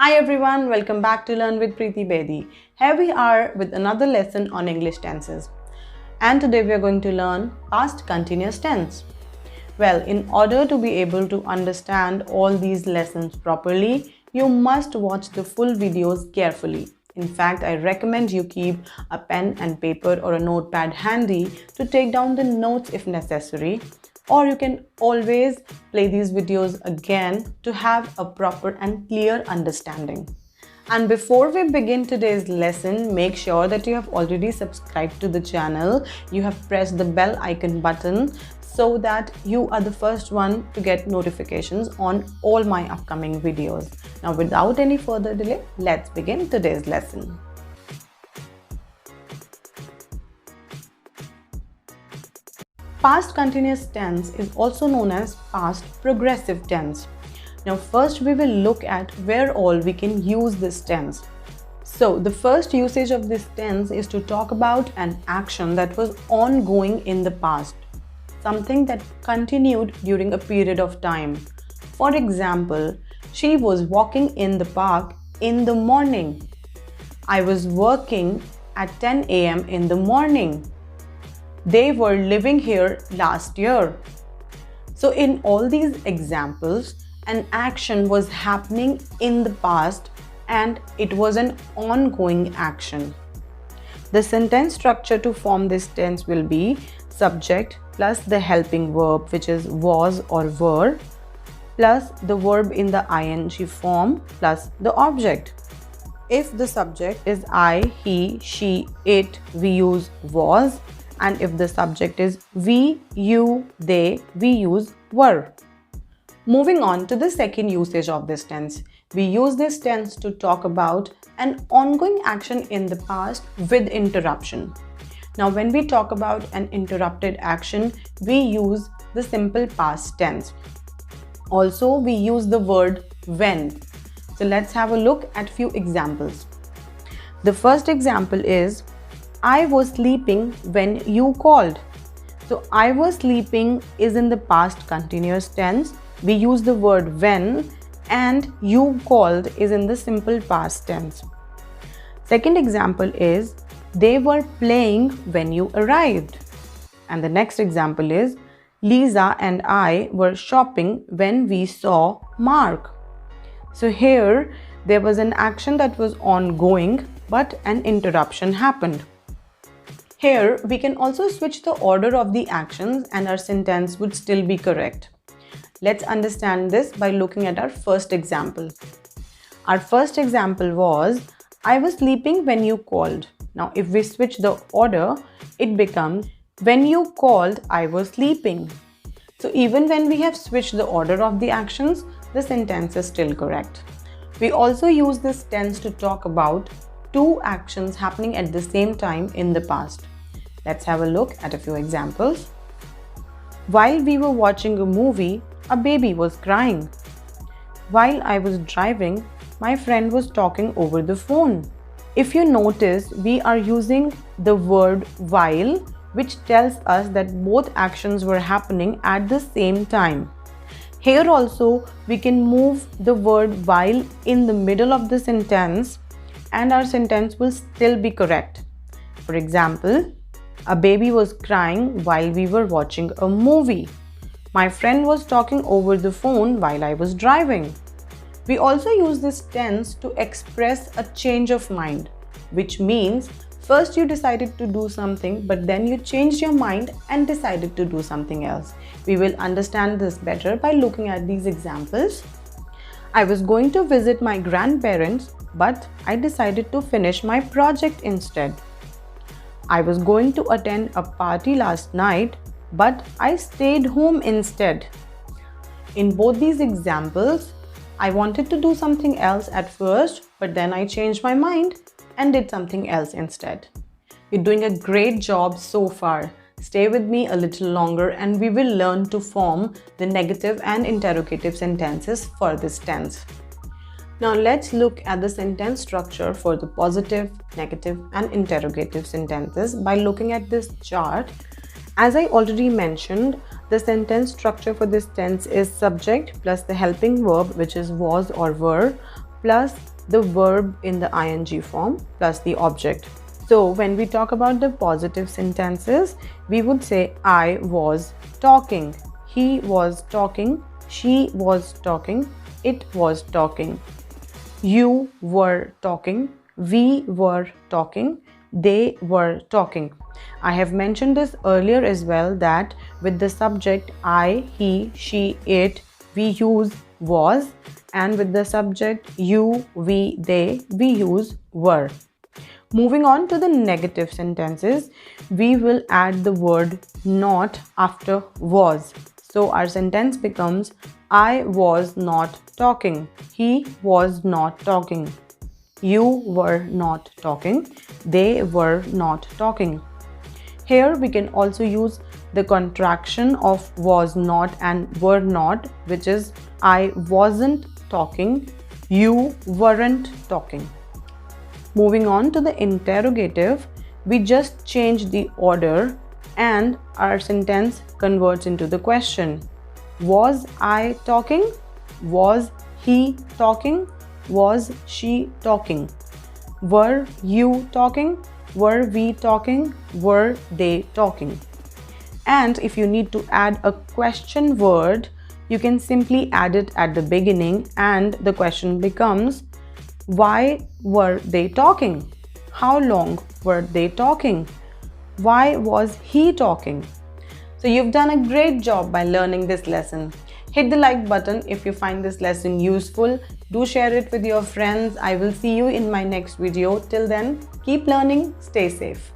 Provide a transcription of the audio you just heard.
Hi everyone, welcome back to Learn with Preeti Bedi. Here we are with another lesson on English tenses. And today we are going to learn past continuous tense. Well, in order to be able to understand all these lessons properly, you must watch the full videos carefully. In fact, I recommend you keep a pen and paper or a notepad handy to take down the notes if necessary, or you can always play these videos again to have a proper and clear understanding. And before we begin today's lesson, make sure that you have already subscribed to the channel. You have pressed the bell icon button so that you are the first one to get notifications on all my upcoming videos. Now, without any further delay, let's begin today's lesson. Past continuous tense is also known as past progressive tense. Now first we will look at where all we can use this tense. So the first usage of this tense is to talk about an action that was ongoing in the past, something that continued during a period of time. For example, she was walking in the park in the morning. I was working at 10 a.m. in the morning. They were living here last year. So in all these examples, an action was happening in the past and it was an ongoing action. The sentence structure to form this tense will be subject plus the helping verb, which is was or were, plus the verb in the ing form plus the object. If the subject is I, he, she, it, we use was, and if the subject is we, you, they, we use were. Moving on to the second usage of this tense. We use this tense to talk about an ongoing action in the past with interruption. Now, when we talk about an interrupted action, we use the simple past tense. Also, we use the word when. So let's have a look at few examples. The first example is I was sleeping when you called. So I was sleeping is in the past continuous tense. We use the word when, and you called is in the simple past tense. Second example is they were playing when you arrived. And the next example is Lisa and I were shopping when we saw Mark. So here there was an action that was ongoing, but an interruption happened. Here, we can also switch the order of the actions and our sentence would still be correct. Let's understand this by looking at our first example. Our first example was, I was sleeping when you called. Now, if we switch the order, it becomes, when you called, I was sleeping. So even when we have switched the order of the actions, the sentence is still correct. We also use this tense to talk about two actions happening at the same time in the past. Let's have a look at a few examples. While we were watching a movie, a baby was crying. While I was driving, my friend was talking over the phone. If you notice, we are using the word while, which tells us that both actions were happening at the same time. Here also, we can move the word while in the middle of the sentence and our sentence will still be correct. For example, a baby was crying while we were watching a movie. My friend was talking over the phone while I was driving. We also use this tense to express a change of mind, which means first you decided to do something, but then you changed your mind and decided to do something else. We will understand this better by looking at these examples. I was going to visit my grandparents, but I decided to finish my project instead. I was going to attend a party last night, but I stayed home instead. In both these examples, I wanted to do something else at first, but then I changed my mind and did something else instead. You're doing a great job so far. Stay with me a little longer and we will learn to form the negative and interrogative sentences for this tense. Now let's look at the sentence structure for the positive, negative and interrogative sentences by looking at this chart. As I already mentioned, the sentence structure for this tense is subject plus the helping verb, which is was or were, plus the verb in the ing form plus the object. So when we talk about the positive sentences, we would say I was talking, he was talking, she was talking, it was talking, you were talking, we were talking, they were talking. I have mentioned this earlier as well, that with the subject I, he, she, it, we use was, and with the subject you, we, they, we use were. Moving on to the negative sentences, we will add the word not after was. So our sentence becomes I was not talking, he was not talking, you were not talking, they were not talking. Here we can also use the contraction of was not and were not, which is I wasn't talking, you weren't talking. Moving on to the interrogative, we just change the order and our sentence converts into the question. Was I talking? Was he talking? Was she talking? Were you talking? Were we talking? Were they talking? And if you need to add a question word, you can simply add it at the beginning and the question becomes, why were they talking? How long were they talking? Why was he talking? So you've done a great job by learning this lesson. Hit the like button if you find this lesson useful. Do share it with your friends. I will see you in my next video. Till then, keep learning, stay safe.